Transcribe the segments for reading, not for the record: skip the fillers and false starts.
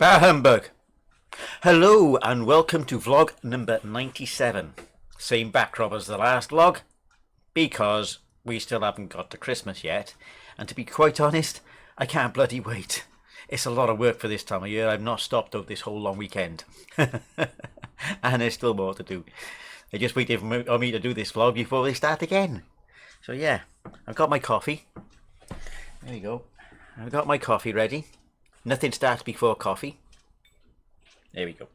Bah humbug! Hello and welcome to vlog number 97. Same backdrop as the last vlog because we still haven't got to Christmas yet, and to be quite honest, I can't bloody wait. It's a lot of work for this time of year. I've not stopped out this whole long weekend and there's still more to do. They just waited for me to do this vlog before they start again. So yeah, I've got my coffee. There you go. I've got my coffee ready. Nothing starts before coffee. There we go.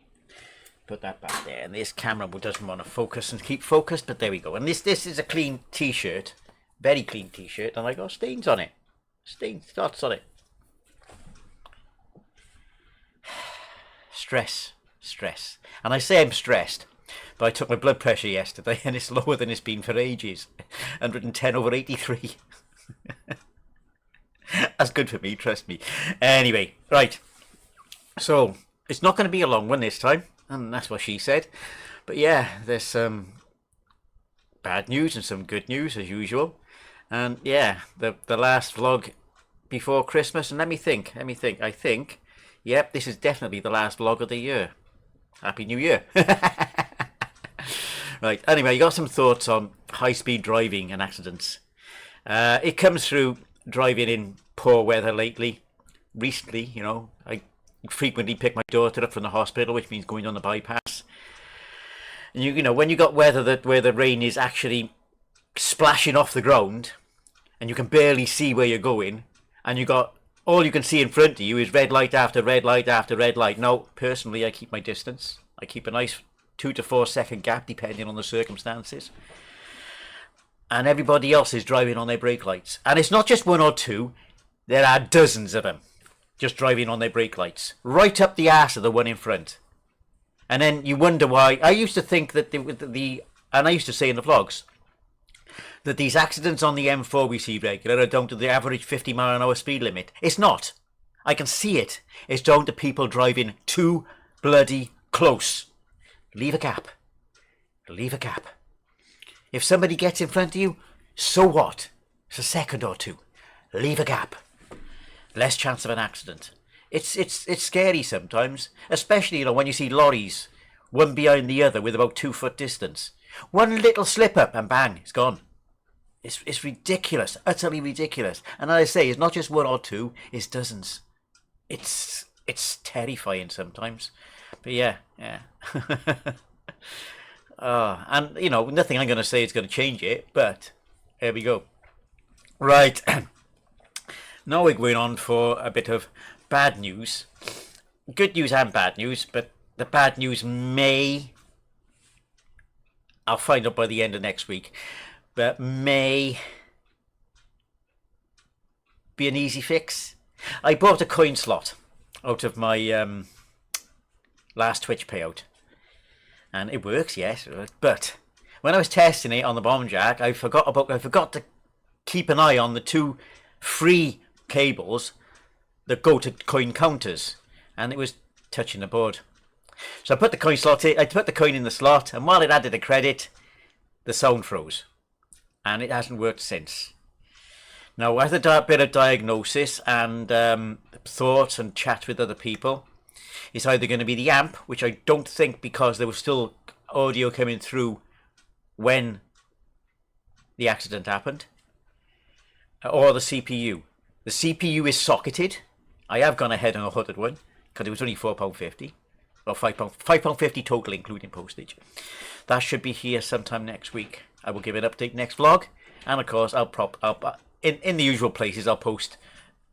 Put that back there. And this camera doesn't want to focus and keep focused, but there we go. And this is a clean t-shirt. Very clean t-shirt. And I got stains on it. Dots on it. Stress. And I say I'm stressed, but I took my blood pressure yesterday and it's lower than it's been for ages. 110/83. That's good for me, trust me. Anyway, right. So, it's not going to be a long one this time, and that's what she said. But yeah, there's some bad news and some good news as usual. And yeah, the last vlog before Christmas, and let me think. I think, yep, this is definitely the last vlog of the year. Happy New Year. Right, anyway, you got some thoughts on high-speed driving and accidents. It comes through driving in poor weather recently, you know. I frequently pick my daughter up from the hospital, which means going on the bypass. And you know, when you got weather where the rain is actually splashing off the ground and you can barely see where you're going, and you got all you can see in front of you is red light after red light after red light. No, personally, I keep my distance. I keep a nice 2 to 4 second gap depending on the circumstances. And everybody else is driving on their brake lights. And it's not just one or two, there are dozens of them just driving on their brake lights, right up the arse of the one in front. And then you wonder why. I used to think that and I used to say in the vlogs, that these accidents on the M4 we see regular are down to the average 50-mile-an-hour speed limit. It's not. I can see it. It's down to people driving too bloody close. Leave a gap. Leave a gap. If somebody gets in front of you, so what? It's a second or two. Leave a gap. Less chance of an accident. It's scary sometimes, especially, you know, when you see lorries, one behind the other with about 2 foot distance. One little slip up and bang, it's gone. It's ridiculous, utterly ridiculous. And as I say, it's not just one or two, it's dozens. It's terrifying sometimes. But yeah. And you know, nothing I'm going to say is going to change it, but here we go. Right. Now we're going on for a bit of bad news. Good news and bad news, but the bad news I'll find out by the end of next week, but may be an easy fix. I bought a coin slot out of my last Twitch payout. And it works, yes, but when I was testing it on the bomb jack, I forgot to keep an eye on the 2 free cables that go to coin counters, and it was touching the board. So I put the coin slot in, I put the coin in the slot, and while it added a credit, the sound froze, and it hasn't worked since. Now, with a bit of diagnosis and thoughts and chat with other people, it's either going to be the amp, which I don't think, because there was still audio coming through when the accident happened, or the CPU. The CPU is socketed. I have gone ahead and ordered one because it was only £4.50, or £5.50 total including postage. That should be here sometime next week. I will give an update next vlog, and of course I'll in the usual places I'll post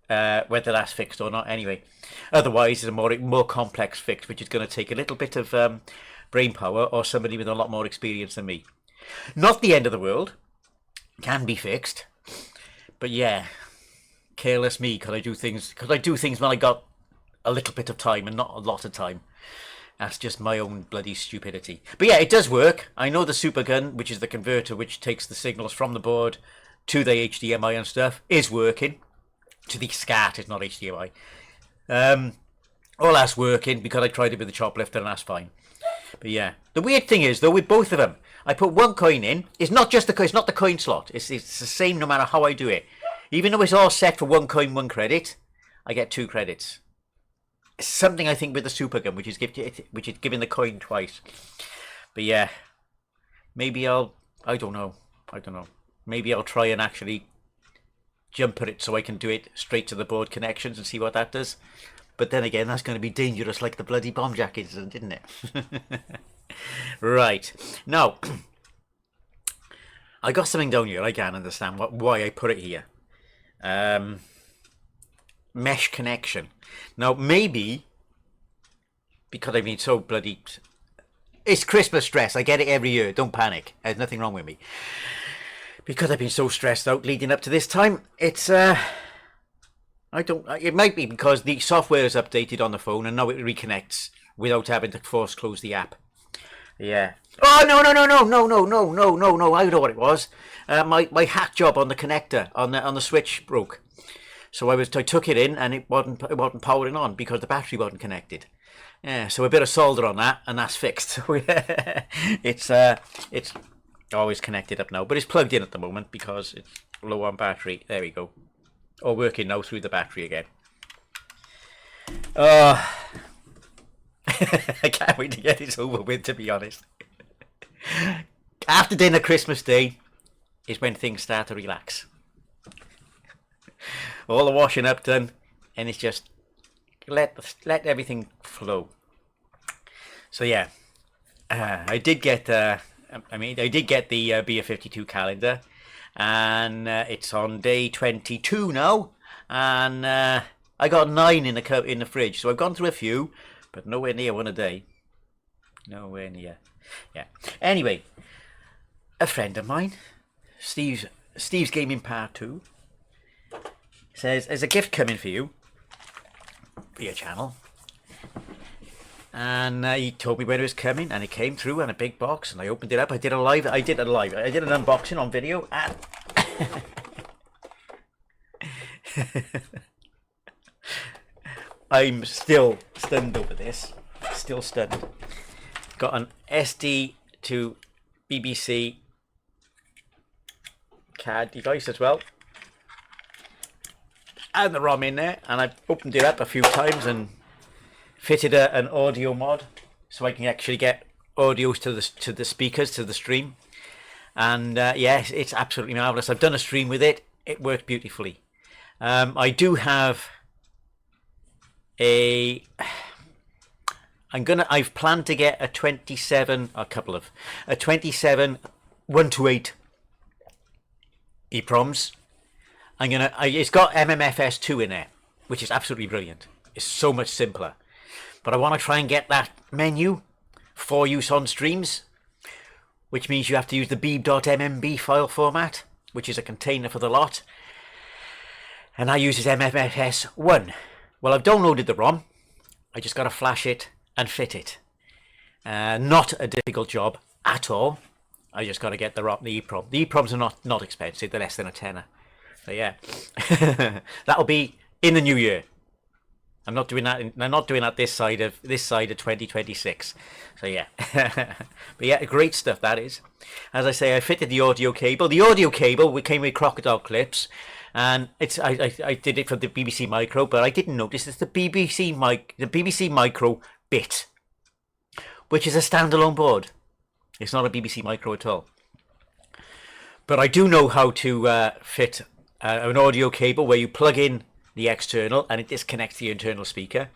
whether that's fixed or not anyway. Otherwise, it's a more complex fix, which is going to take a little bit of brain power or somebody with a lot more experience than me. Not the end of the world. Can be fixed. But yeah, careless me, because I do things when I got a little bit of time and not a lot of time. That's just my own bloody stupidity. But yeah, it does work. I know the Supergun, which is the converter which takes the signals from the board to the HDMI and stuff, is working. To the SCART, it's not HDMI. All that's working because I tried it with the choplifter and that's fine. But yeah, the weird thing is though, with both of them, I put one coin in. It's not just it's not the coin slot. It's the same no matter how I do it. Even though it's all set for one coin, one credit, I get 2 credits. something I think with the super gun, which is giving the coin twice. But yeah, maybe I don't know. Maybe I'll try and actually jump at it so I can do it straight to the board connections and see what that does. But then again, that's going to be dangerous like the bloody bomb jackets, isn't it? Right. Now, I got something down here. I can't understand why I put it here. Mesh connection. Now, maybe because I've been so bloody... It's Christmas stress. I get it every year. Don't panic. There's nothing wrong with me. Because I've been so stressed out leading up to this time, it's... It might be because the software is updated on the phone and now it reconnects without having to force close the app. Yeah. Oh, no. I know what it was. My hack job on the connector, on the switch broke. So I took it in and it wasn't powering on because the battery wasn't connected. Yeah, so a bit of solder on that and that's fixed. So it's always connected up now, but it's plugged in at the moment because it's low on battery. There we go. All working now through the battery again. I can't wait to get this over with, to be honest. After dinner Christmas Day is when things start to relax. All the washing up done, and it's just let everything flow. So yeah, I did get the Beer 52 calendar, and it's on day 22 now, and I got 9 in the fridge. So I've gone through a few, but nowhere near one a day. Nowhere near. Yeah. Anyway, a friend of mine, Steve's Gaming Part 2, says there's a gift coming for you for your channel, and he told me when it was coming, and it came through in a big box, and I opened it up. I did an unboxing on video, and I'm still stunned over this. Still stunned. Got an SD to BBC CAD device as well, and the ROM in there, and I opened it up a few times and fitted an audio mod so I can actually get audios to the speakers, to the stream. And yes, it's absolutely marvelous. I've done a stream with it. It worked beautifully. I do have I've planned to get a 27 128 EEPROMs. It's got MMFS2 in there, which is absolutely brilliant. It's so much simpler. But I want to try and get that menu for use on streams, which means you have to use the beeb.mmb file format, which is a container for the lot. And I use MMFS1. Well, I've downloaded the ROM. I just got to flash it and fit it. Not a difficult job at all. I just got to get the EEPROM. The EEPROMs are not expensive. They're less than a tenner. So yeah, that'll be in the new year. I'm not doing that. I'm not doing that this side of 2026. So yeah, but yeah, great stuff that is. As I say, I fitted the audio cable. The audio cable came with crocodile clips, and I did it for the BBC Micro, but I didn't notice it's the BBC Micro Bit, which is a standalone board. It's not a BBC Micro at all. But I do know how to fit an audio cable where you plug in the external and it disconnects the internal speaker.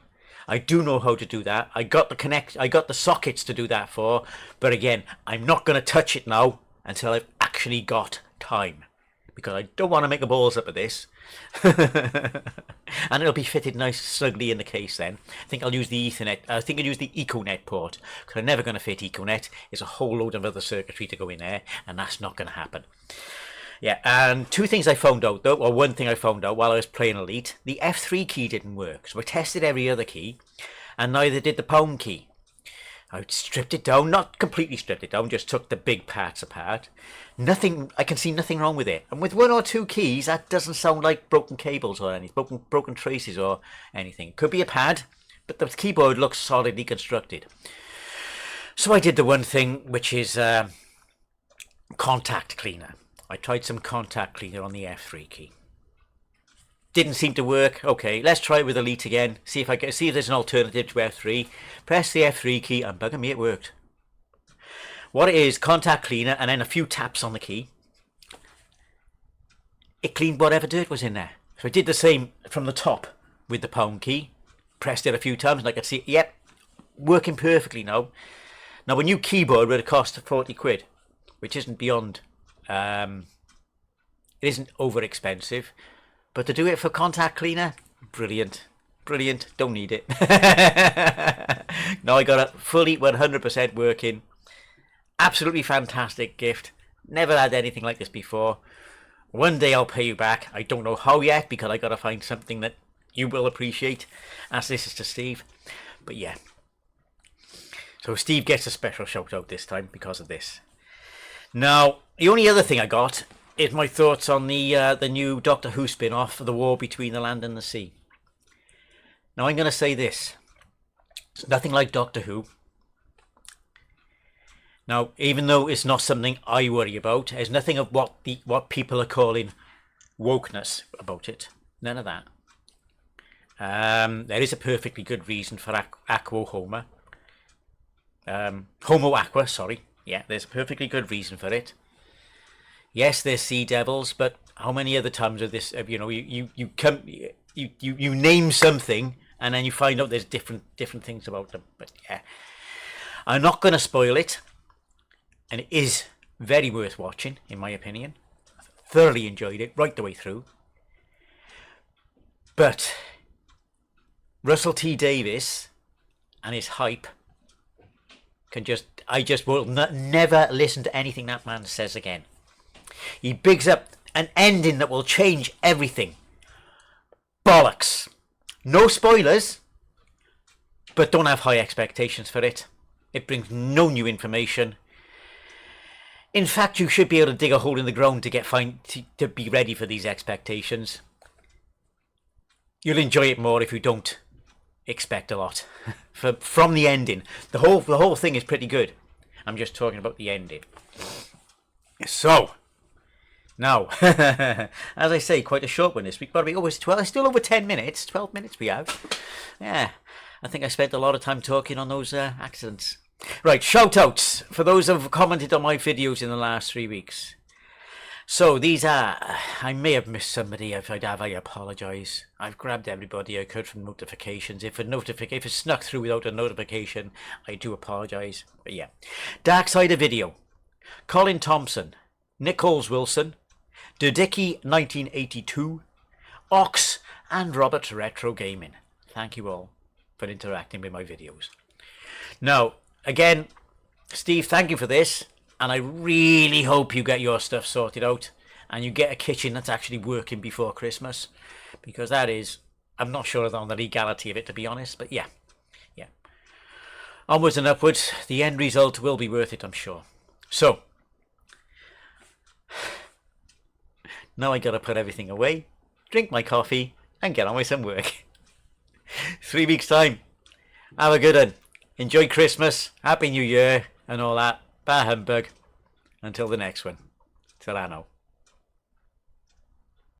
I do know how to do that. I got the sockets to do that for, but again, I'm not going to touch it now until I've actually got time, because I don't want to make a balls up of this. And it'll be fitted nice snugly in the case then. I think I'll use the Ethernet. I think I'll use the Econet port, because I'm never going to fit Econet. There's a whole load of other circuitry to go in there, and that's not going to happen. Yeah, and one thing I found out while I was playing Elite, the F3 key didn't work. So I tested every other key, and neither did the pound key. I stripped it down, not completely stripped it down, just took the big parts apart. I can see nothing wrong with it. And with 1 or 2 keys, that doesn't sound like broken cables or anything, broken traces or anything. Could be a pad, but the keyboard looks solidly constructed. So I did the one thing, which is contact cleaner. I tried some contact cleaner on the F3 key. Didn't seem to work. Okay, let's try it with Elite again. See if there's an alternative to F3. Press the F3 key and bugger me, it worked. What it is, contact cleaner and then a few taps on the key. It cleaned whatever dirt was in there. So I did the same from the top with the pound key. Pressed it a few times and I could see, yep, working perfectly now. Now a new keyboard would have cost 40 quid, which isn't beyond, it isn't over expensive. But to do it for contact cleaner, brilliant. Brilliant. Don't need it. Now I got it fully 100% working. Absolutely fantastic gift. Never had anything like this before. One day I'll pay you back. I don't know how yet because I got to find something that you will appreciate. As this is to Steve. But yeah. So Steve gets a special shout out this time because of this. Now, the only other thing I got is my thoughts on the new Doctor Who spin-off for the war between the land and the sea. Now I'm going to say this. It's nothing like Doctor Who. Now, even though it's not something I worry about, there's nothing of what people are calling wokeness about it. None of that. There is a perfectly good reason for Aqua Homo. Homo Aqua, sorry. Yeah, there's a perfectly good reason for it. Yes, there's sea devils, but how many other times of this? You know, you name something, and then you find out there's different things about them. But yeah, I'm not going to spoil it, and it is very worth watching, in my opinion. I thoroughly enjoyed it right the way through. But Russell T Davies and his hype I just will never listen to anything that man says again. He bigs up an ending that will change everything. Bollocks. No spoilers, but don't have high expectations for it. It brings no new information. In fact, you should be able to dig a hole in the ground to be ready for these expectations. You'll enjoy it more if you don't expect a lot from the ending. The whole thing is pretty good. I'm just talking about the ending. So now, as I say, quite a short one this week. But it's still over 10 minutes. 12 minutes we have. Yeah, I think I spent a lot of time talking on those accidents. Right, shout outs for those who have commented on my videos in the last 3 weeks. So these are, I may have missed somebody. If I have, I apologise. I've grabbed everybody I could from notifications. If it snuck through without a notification, I do apologise. But yeah, Dark Side of Video, Colin Thompson, Nichols Wilson, Dudicki 1982, Ox, and Robert Retro Gaming. Thank you all for interacting with my videos. Now, again, Steve, thank you for this. And I really hope you get your stuff sorted out and you get a kitchen that's actually working before Christmas. Because that is, I'm not sure on the legality of it, to be honest. But yeah. Onwards and upwards. The end result will be worth it, I'm sure. So, now I got to put everything away, drink my coffee, and get on with some work. 3 weeks' time. Have a good one. Enjoy Christmas. Happy New Year and all that. Bah humbug. Until the next one. Till I know.